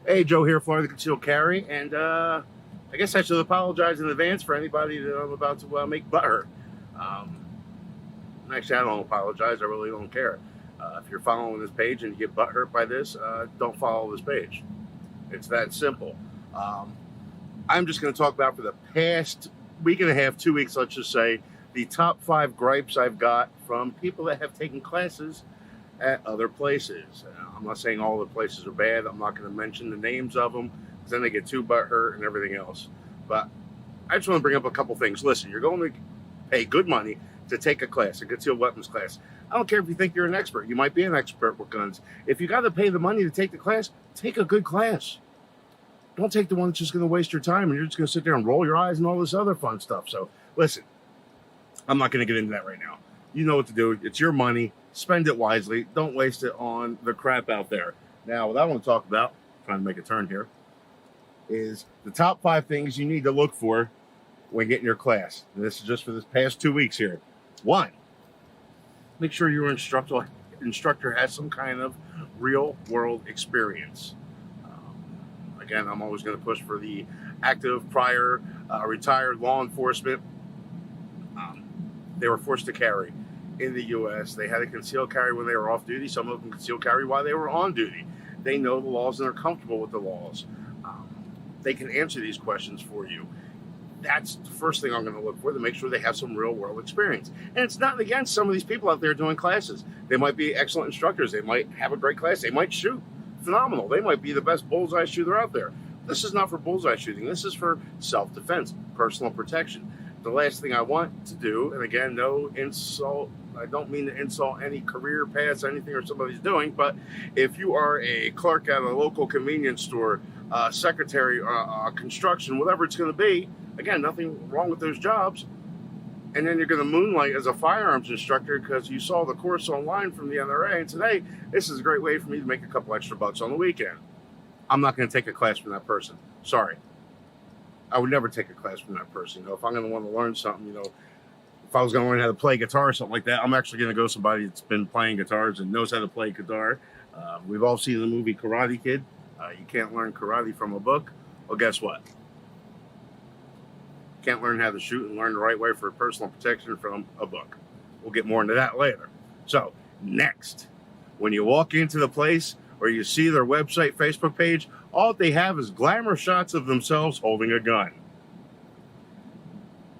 Hey, Joe here, Florida Concealed Carry, and I guess I should apologize in advance for anybody that I'm about to make butthurt. Um, Actually, I don't apologize. I really don't care. If you're following this page and you get butthurt by this, don't follow this page. It's that simple. Um, I'm just going to talk about for the past week and a half, 2 weeks, let's just say, the top 5 gripes I've got from people that have taken classes at other places. I'm not saying all the places are bad. I'm not going to mention the names of them because then they get too butthurt and everything else. But I just want to bring up a couple things. Listen, you're going to pay good money to take a class, a concealed weapons class. I don't care if you think you're an expert. You might be an expert with guns. If you got to pay the money to take the class, take a good class. Don't take the one that's just going to waste your time and you're just going to sit there and roll your eyes and all this other fun stuff. So listen, I'm not going to get into that right now. You know what to do. It's your money. Spend it wisely. Don't waste it on the crap out there. Now, what I want to talk about, trying to make a turn here, is the top 5 things you need to look for when getting your class. And this is just for this past 2 weeks here. 1, make sure your instructor has some kind of real world experience. Again, I'm always going to push for the active, prior, retired law enforcement. They were forced to carry in the U.S. They had to conceal carry when they were off duty. Some of them concealed carry while they were on duty. They know the laws and they're comfortable with the laws. They can answer these questions for you. That's the first thing I'm going to look for, to make sure they have some real world experience. And it's not against some of these people out there doing classes. They might be excellent instructors. They might have a great class. They might shoot phenomenal. They might be the best bullseye shooter out there. This is not for bullseye shooting. This is for self-defense, personal protection. The last thing I want to do, and again, no insult, I don't mean to insult any career paths, anything or somebody's doing, but if you are a clerk at a local convenience store, secretary, construction, whatever it's going to be, again, nothing wrong with those jobs, and then you're going to moonlight as a firearms instructor because you saw the course online from the NRA, and today, this is a great way for me to make a couple extra bucks on the weekend. I'm not going to take a class from that person. Sorry. I would never take a class from that person. If I'm going to want to learn something, if I was going to learn how to play guitar or something like that, I'm actually going to go to somebody that's been playing guitars and knows how to play guitar. We've all seen the movie Karate Kid. You can't learn karate from a book. Well, guess what? You can't learn how to shoot and learn the right way for personal protection from a book. We'll get more into that later. So, next, when you walk into the place or you see their website, Facebook page, all they have is glamour shots of themselves holding a gun.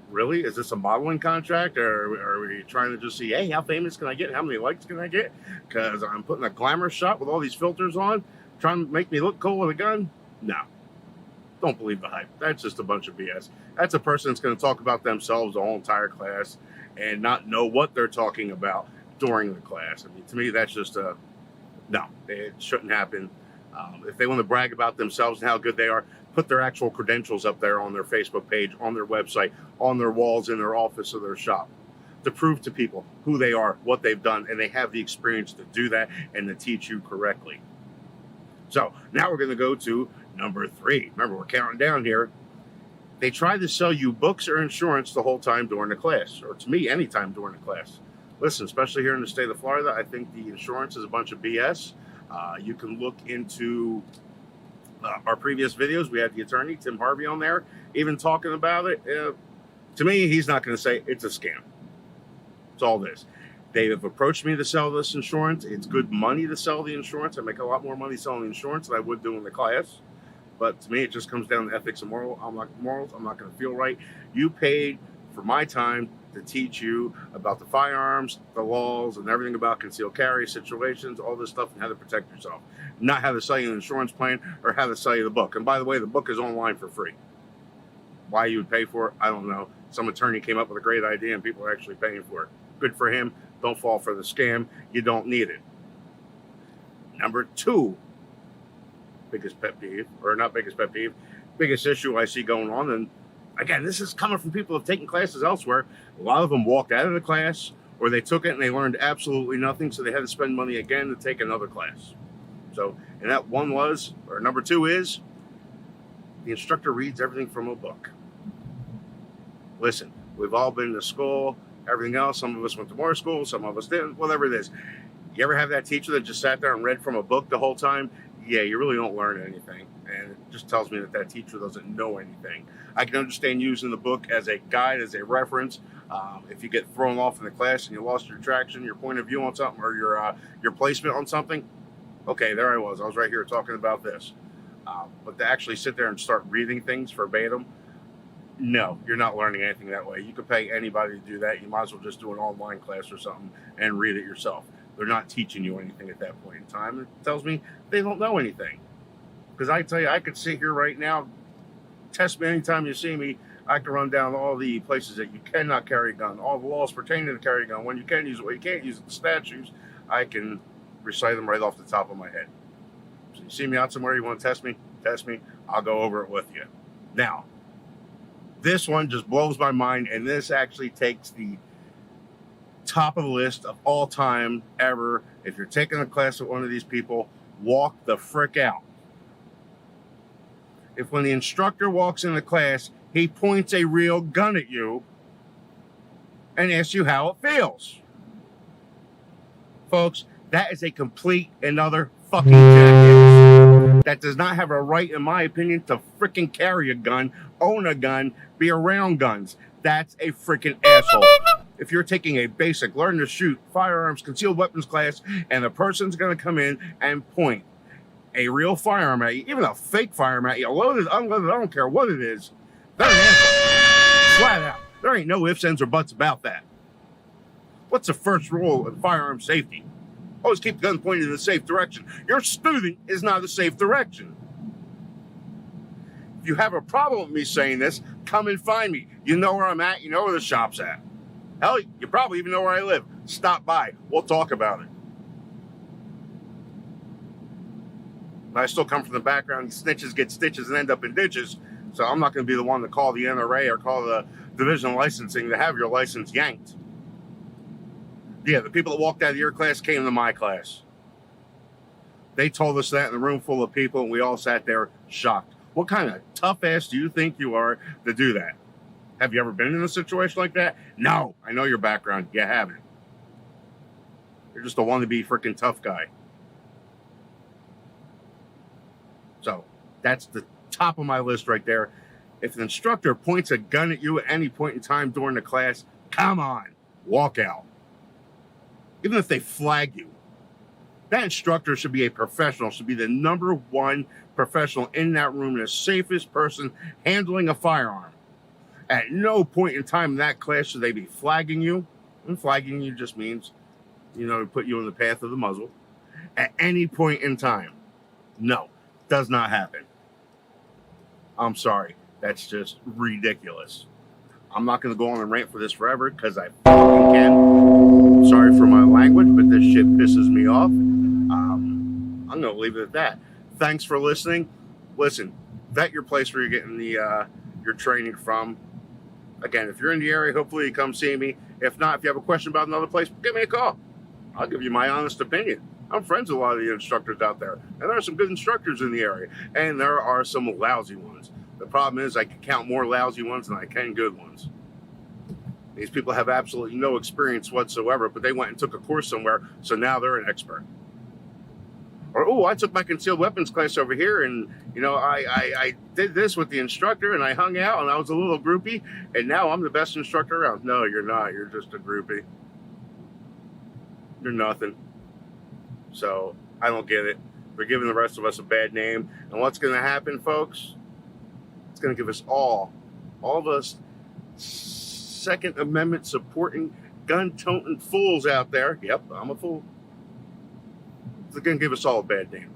Really? Is this a modeling contract? Or are we trying to just see, hey, how famous can I get? How many likes can I get? Because I'm putting a glamour shot with all these filters on, trying to make me look cool with a gun? No. Don't believe the hype. That's just a bunch of BS. That's a person that's going to talk about themselves the whole entire class and not know what they're talking about during the class. I mean, to me, that's just no, it shouldn't happen. If they want to brag about themselves and how good they are, put their actual credentials up there on their Facebook page, on their website, on their walls, in their office or their shop, to prove to people who they are, what they've done, and they have the experience to do that and to teach you correctly. So now we're going to go to number 3. Remember, we're counting down here. They try to sell you books or insurance the whole time during the class, or to me, anytime during the class. Listen, especially here in the state of Florida, I think the insurance is a bunch of BS. You can look into our previous videos. We had the attorney, Tim Harvey, on there, even talking about it. To me, he's not going to say it's a scam. It's all this. They have approached me to sell this insurance. It's good money to sell the insurance. I make a lot more money selling the insurance than I would doing the class. But to me, it just comes down to ethics and morals. I'm not going to feel right. You paid for my time to teach you about the firearms, the laws, and everything about concealed carry situations, all this stuff, and how to protect yourself. Not how to sell you an insurance plan or how to sell you the book. And by the way, the book is online for free. Why you would pay for it, I don't know. Some attorney came up with a great idea and people are actually paying for it. Good for him. Don't fall for the scam. You don't need it. Number 2, biggest pet peeve, or not biggest pet peeve, biggest issue I see going on, and again, this is coming from people who have taken classes elsewhere. A lot of them walked out of the class, or they took it and they learned absolutely nothing, so they had to spend money again to take another class. So, and that one was, or number 2 is, the instructor reads everything from a book. Listen, we've all been to school, everything else. Some of us went to more school, some of us didn't, whatever it is. You ever have that teacher that just sat there and read from a book the whole time? yeah, you really don't learn anything. And it just tells me that that teacher doesn't know anything. I can understand using the book as a guide, as a reference. If you get thrown off in the class and you lost your traction, your point of view on something, or your placement on something, okay, there I was. I was right here talking about this. But to actually sit there and start reading things verbatim, no, you're not learning anything that way. You could pay anybody to do that. You might as well just do an online class or something and read it yourself. They're not teaching you anything at that point in time. It tells me they don't know anything. Because I tell you, I could sit here right now, test me anytime you see me. I can run down all the places that you cannot carry a gun, all the laws pertaining to carry a gun, when you can use it, when you can't use it, the statutes. I can recite them right off the top of my head. So you see me out somewhere, you want to test me, I'll go over it with you. Now, this one just blows my mind, and this actually takes the top of the list of all time ever. If you're taking a class with one of these people, walk the frick out. If when the instructor walks in the class, he points a real gun at you and asks you how it feels. Folks, that is a complete another fucking jackass that does not have a right, in my opinion, to freaking carry a gun, own a gun, be around guns. That's a freaking asshole. If you're taking a basic learn to shoot firearms, concealed weapons class, and the person's going to come in and point a real firearm at you, even a fake firearm at you, loaded, unloaded, I don't care what it is, they're an asshole. Flat out. There ain't no ifs, ands, or buts about that. What's the first rule of firearm safety? Always keep the gun pointed in the safe direction. Your student is not a safe direction. If you have a problem with me saying this, come and find me. You know where I'm at. You know where the shop's at. Hell, you probably even know where I live. Stop by. We'll talk about it. But I still come from the background. Snitches get stitches and end up in ditches. So I'm not going to be the one to call the NRA or call the Division of Licensing to have your license yanked. Yeah, the people that walked out of your class came to my class. They told us that in a room full of people, and we all sat there shocked. What kind of tough ass do you think you are to do that? Have you ever been in a situation like that? No. I know your background. You haven't. You're just a wannabe freaking tough guy. So, that's the top of my list right there. If an instructor points a gun at you at any point in time during the class, come on, walk out. Even if they flag you, that instructor should be a professional, should be the number one professional in that room, the safest person handling a firearm. At no point in time in that class should they be flagging you. And flagging you just means, to put you in the path of the muzzle. At any point in time. No, does not happen. I'm sorry. That's just ridiculous. I'm not going to go on and rant for this forever because I fucking can. Sorry for my language, but this shit pisses me off. I'm going to leave it at that. Thanks for listening. Listen, vet your place where you're getting your training from. Again, if you're in the area, hopefully you come see me. If not, if you have a question about another place, give me a call. I'll give you my honest opinion. I'm friends with a lot of the instructors out there. And there are some good instructors in the area. And there are some lousy ones. The problem is I can count more lousy ones than I can good ones. These people have absolutely no experience whatsoever, but they went and took a course somewhere, so now they're an expert. Or, I took my concealed weapons class over here, and, I did this with the instructor, and I hung out, and I was a little groupie, and now I'm the best instructor around. No, you're not. You're just a groupie. You're nothing. So, I don't get it. They're giving the rest of us a bad name. And what's going to happen, folks? It's going to give us all of us Second Amendment supporting, gun-toting fools out there. Yep, I'm a fool. They're going to give us all a bad name.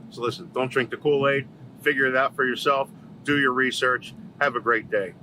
So listen, don't drink the Kool-Aid. Figure it out for yourself. Do your research. Have a great day.